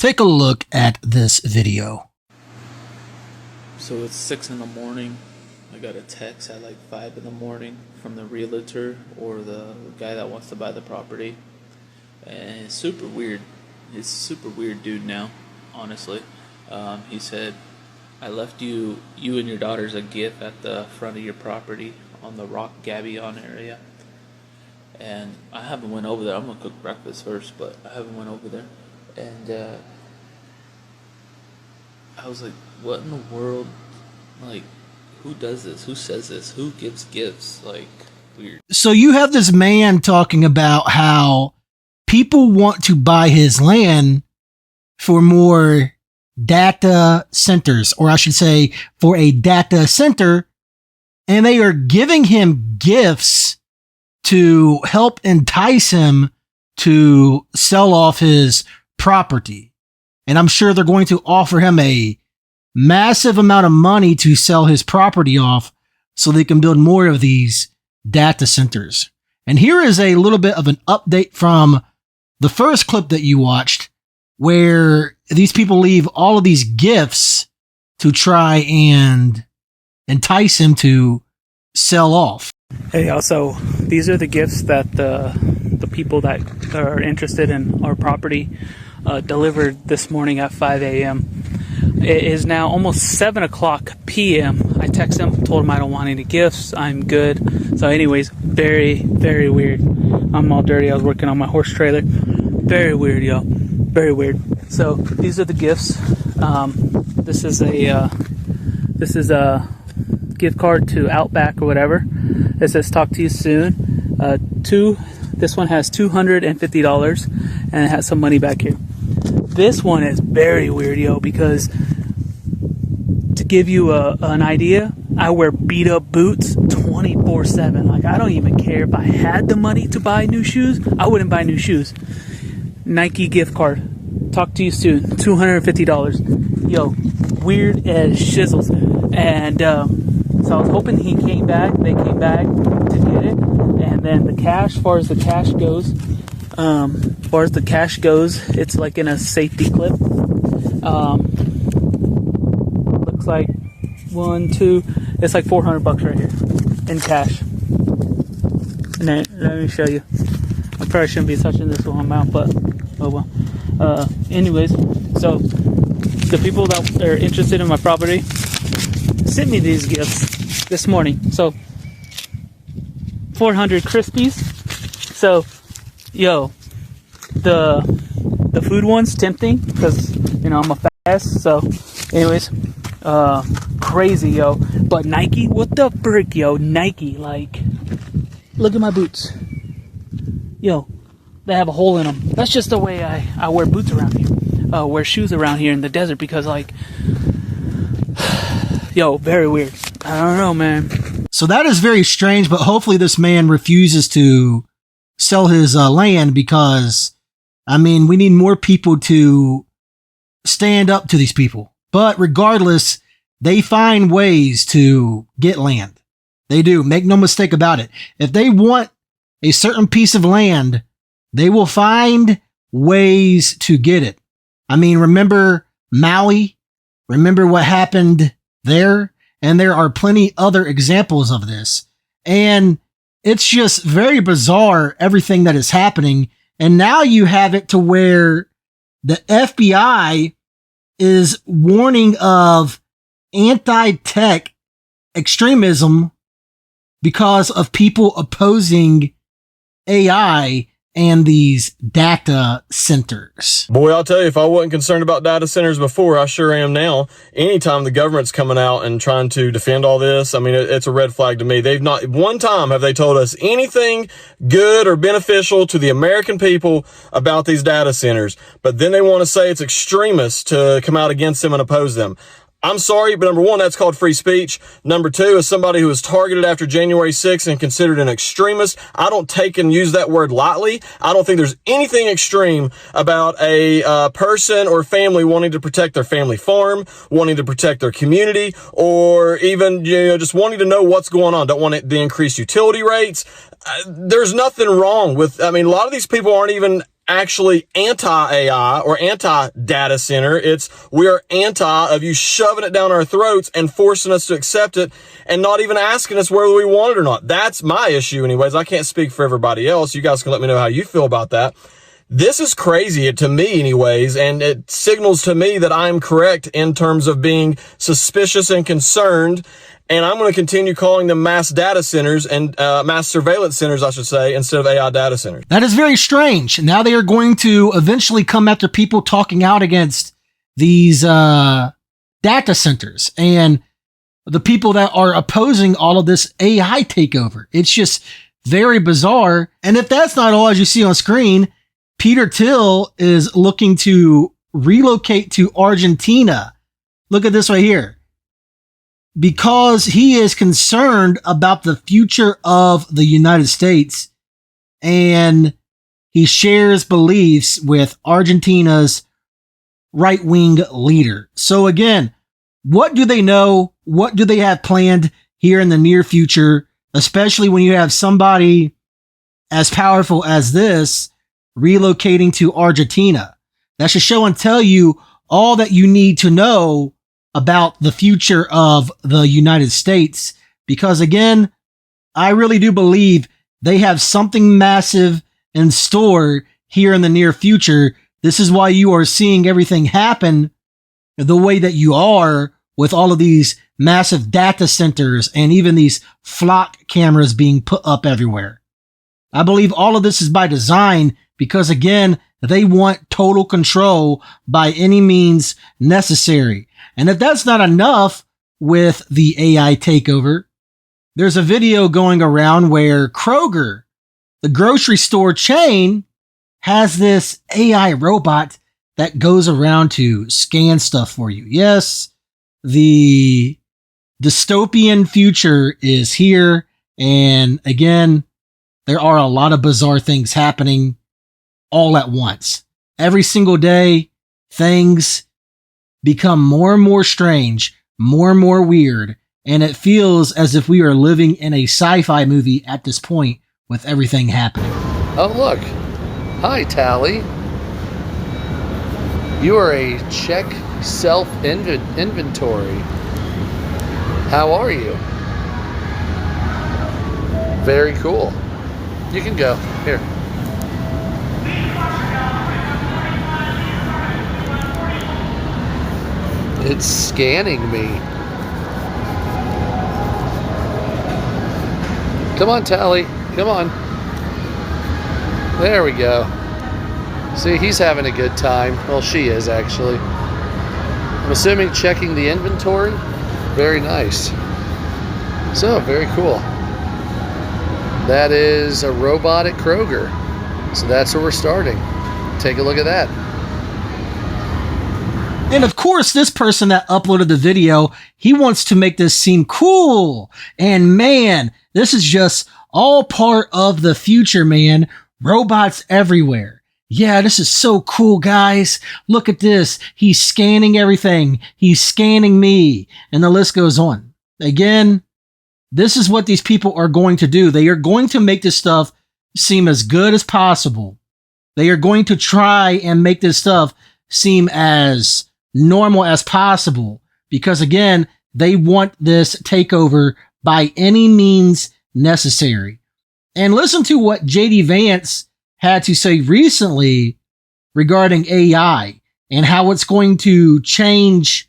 Take a look at this video. So it's 6 in the morning. I got a text at like 5 in the morning from the realtor or the guy that wants to buy the property. And it's super weird. He's a super weird dude now, honestly. He said, I left you and your daughters a gift at the front of your property on the Rock Gabion area. And I haven't went over there. I'm going to cook breakfast first, but I haven't went over there. And I was like, what in the world? Like, who does this? Who says this? Who gives gifts? Like, weird. So you have this man talking about how people want to buy his land for more data centers, or I should say for a data center, and they are giving him gifts to help entice him to sell off his property. And I'm sure they're going to offer him a massive amount of money to sell his property off so they can build more of these data centers. And here is a little bit of an update from the first clip that you watched, where these people leave all of these gifts to try and entice him to sell off. Hey, also, these are the gifts that the people that are interested in our property delivered this morning at 5 a.m. It is now almost 7 o'clock p.m. I texted him, told him I don't want any gifts. I'm good. So anyways, very, very weird. I'm all dirty. I was working on my horse trailer. Very weird, yo. Very weird. So these are the gifts. This is a gift card to Outback or whatever. It says talk to you soon. This one has $250 and it has some money back here. This one is very weird, yo, because to give you an idea, I wear beat up boots 24/7. Like, I don't even care if I had the money to buy new shoes. I wouldn't buy new shoes. Nike gift card. Talk to you soon. $250. Yo, weird as shizzles. And so I was hoping he came back. They came back to get it. And then the cash, as far as the cash goes, it's like in a safety clip. Looks like it's like $400 right here in cash. And then, let me show you. I probably shouldn't be touching this while I'm out, but oh well. Anyways, so the people that are interested in my property sent me these gifts this morning. So 400 Krispies. So, yo, the food one's tempting because, you know, I'm a fast. So, anyways, crazy, yo. But Nike, what the frick, yo? Nike, like, look at my boots. Yo, they have a hole in them. That's just the way I wear boots around here. Wear shoes around here in the desert because, like, yo, very weird. I don't know, man. So that is very strange, but hopefully this man refuses to sell his land because, I mean, we need more people to stand up to these people. But regardless, they find ways to get land. They do. Make no mistake about it. If they want a certain piece of land, they will find ways to get it. I mean, remember Maui? Remember what happened there? And there are plenty other examples of this. And it's just very bizarre, everything that is happening. And now you have it to where the FBI is warning of anti-tech extremism because of people opposing AI and these data centers. Boy, I'll tell you, if I wasn't concerned about data centers before, I sure am now. Anytime the government's coming out and trying to defend all this, I mean, it's a red flag to me. They've not, one time have they told us anything good or beneficial to the American people about these data centers. But then they want to say it's extremists to come out against them and oppose them. I'm sorry, but number one, that's called free speech. Number two, as somebody who was targeted after January 6th and considered an extremist, I don't take and use that word lightly. I don't think there's anything extreme about a person or family wanting to protect their family farm, wanting to protect their community, or even, just wanting to know what's going on. Don't want the increased utility rates. There's nothing wrong with, a lot of these people aren't even actually anti-AI or anti-data center. We are anti of you shoving it down our throats and forcing us to accept it and not even asking us whether we want it or not. That's my issue anyways. I can't speak for everybody else. You guys can let me know how you feel about that. This is crazy to me anyways, and it signals to me that I'm correct in terms of being suspicious and concerned. And I'm going to continue calling them mass data centers and mass surveillance centers, I should say, instead of AI data centers. That is very strange. Now they are going to eventually come after people talking out against these data centers and the people that are opposing all of this AI takeover. It's just very bizarre. And if that's not all, as you see on screen, Peter Thiel is looking to relocate to Argentina. Look at this right here. Because he is concerned about the future of the United States, and he shares beliefs with Argentina's right-wing leader. So again, what do they know? What do they have planned here in the near future, especially when you have somebody as powerful as this relocating to Argentina? That should show and tell you all that you need to know about the future of the United States. Because again, I really do believe they have something massive in store here in the near future. This is why you are seeing everything happen the way that you are with all of these massive data centers and even these flock cameras being put up everywhere. I believe all of this is by design because again, they want total control by any means necessary. And if that's not enough with the AI takeover, there's a video going around where Kroger, the grocery store chain, has this AI robot that goes around to scan stuff for you. Yes, the dystopian future is here. And again, there are a lot of bizarre things happening all at once. Every single day, things become more and more strange, more and more weird, and it feels as if we are living in a sci-fi movie at this point with everything happening. Oh, look. Hi, Tally. You are a check self-inventory. How are you? Very cool. You can go. Here. It's scanning me. Come on, Tally. Come on. There we go. See, he's having a good time. Well, she is, actually. I'm assuming checking the inventory. Very nice. So, very cool. That is a robot at Kroger. So that's where we're starting. Take a look at that. And of course, this person that uploaded the video, he wants to make this seem cool. And man, this is just all part of the future, man. Robots everywhere. Yeah, this is so cool, guys. Look at this. He's scanning everything. He's scanning me. And the list goes on. Again, this is what these people are going to do. They are going to make this stuff seem as good as possible. They are going to try and make this stuff seem as normal as possible because again, they want this takeover by any means necessary. And listen to what JD Vance had to say recently regarding AI and how it's going to change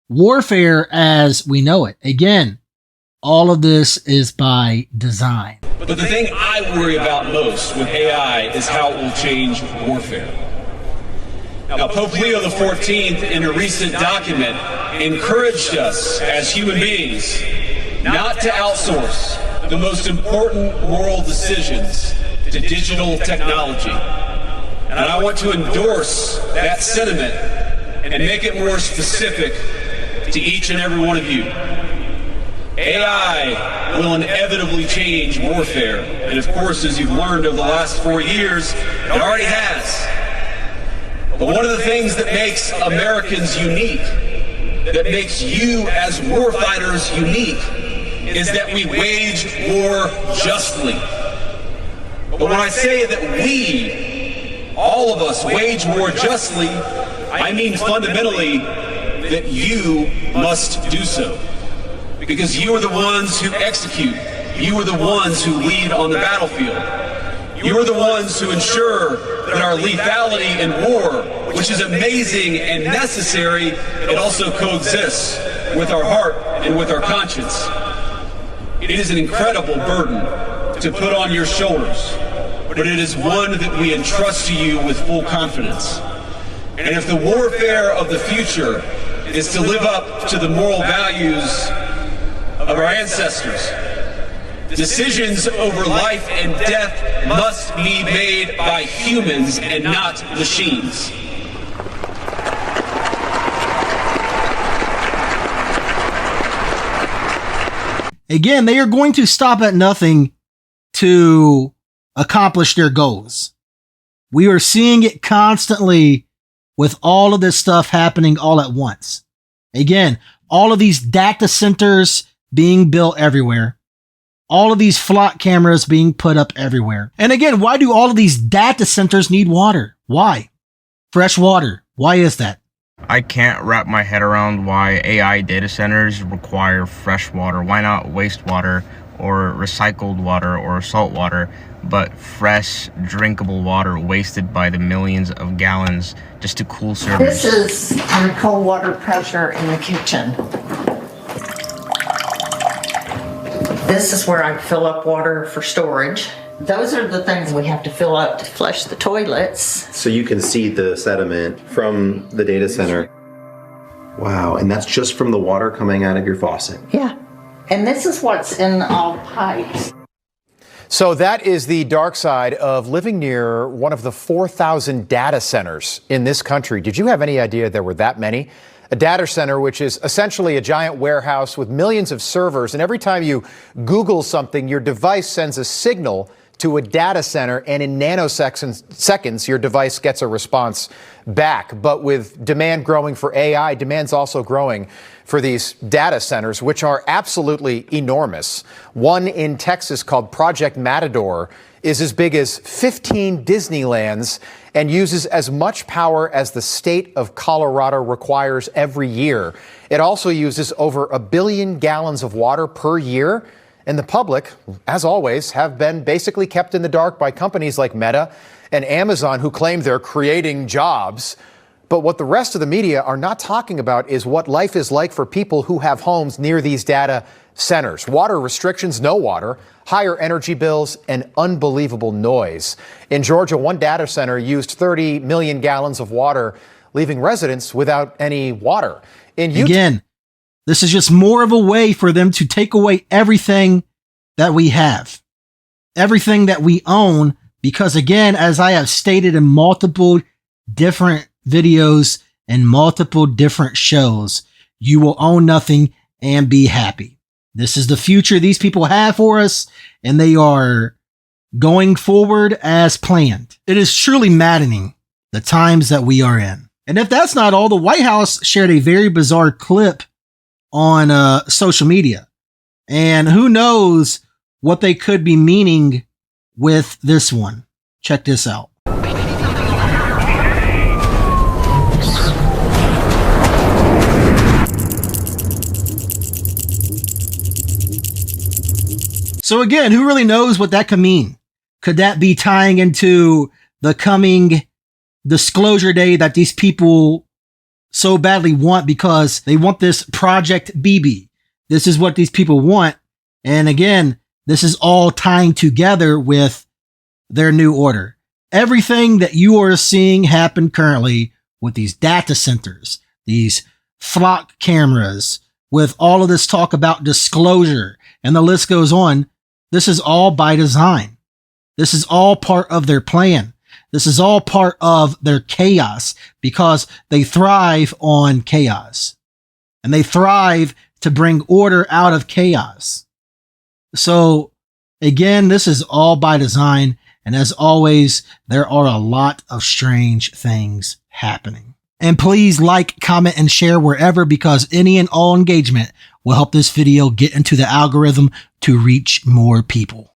warfare as we know it. Again, all of this is by design. But the thing I worry about most with AI is how it will change warfare. Now, Pope Leo XIV, in a recent document, encouraged us as human beings not to outsource the most important moral decisions to digital technology. And I want to endorse that sentiment and make it more specific to each and every one of you. AI will inevitably change warfare. And of course, as you've learned over the last 4 years, it already has. But one of the things that makes Americans unique, that makes you as warfighters unique, is that we wage war justly. But when I say that we all of us wage war justly, I mean fundamentally that you must do so. Because you are the ones who execute. You are the ones who lead on the battlefield. You are the ones who ensure that our lethality in war, which is amazing and necessary, it also coexists with our heart and with our conscience. It is an incredible burden to put on your shoulders, but it is one that we entrust to you with full confidence. And if the warfare of the future is to live up to the moral values of our ancestors, decisions over life and death must be made by humans and not machines. Again, they are going to stop at nothing to accomplish their goals. We are seeing it constantly with all of this stuff happening all at once. Again, all of these data centers being built everywhere. All of these flock cameras being put up everywhere. And again, why do all of these data centers need water? Why? Fresh water. Why is that? I can't wrap my head around why AI data centers require fresh water. Why not wastewater or recycled water or salt water, but fresh, drinkable water wasted by the millions of gallons just to cool servers? This is our cold water pressure in the kitchen. This is where I fill up water for storage. Those are the things we have to fill up to flush the toilets. So you can see the sediment from the data center. Wow, and that's just from the water coming out of your faucet. Yeah, and this is what's in all pipes. So that is the dark side of living near one of the 4,000 data centers in this country. Did you have any idea there were that many? A data center, which is essentially a giant warehouse with millions of servers, and every time you Google something, your device sends a signal to a data center, and in nanoseconds, your device gets a response back. But with demand growing for AI, demand's also growing for these data centers, which are absolutely enormous. One in Texas called Project Matador is as big as 15 Disneylands and uses as much power as the state of Colorado requires every year. It also uses over 1 billion gallons of water per year. And the public, as always, have been basically kept in the dark by companies like Meta and Amazon, who claim they're creating jobs. But what the rest of the media are not talking about is what life is like for people who have homes near these data centers. Water restrictions, no water, higher energy bills, and unbelievable noise. In Georgia, one data center used 30 million gallons of water, leaving residents without any water. In Utah, again, this is just more of a way for them to take away everything that we have, everything that we own, because again, as I have stated in multiple different videos and multiple different shows, you will own nothing and be happy. This is the future these people have for us, and they are going forward as planned. It is truly maddening, the times that we are in. And if that's not all, the White House shared a very bizarre clip on social media. And who knows what they could be meaning with this one. Check this out. So again, who really knows what that could mean? Could that be tying into the coming disclosure day that these people so badly want, because they want this Project BB? This is what these people want. And again, this is all tying together with their new order. Everything that you are seeing happen currently with these data centers, these flock cameras, with all of this talk about disclosure, and the list goes on, this is all by design. This is all part of their plan. This is all part of their chaos, because they thrive on chaos, and they thrive to bring order out of chaos. So again, this is all by design. And as always, there are a lot of strange things happening. And please like, comment, and share wherever, because any and all engagement will help this video get into the algorithm to reach more people.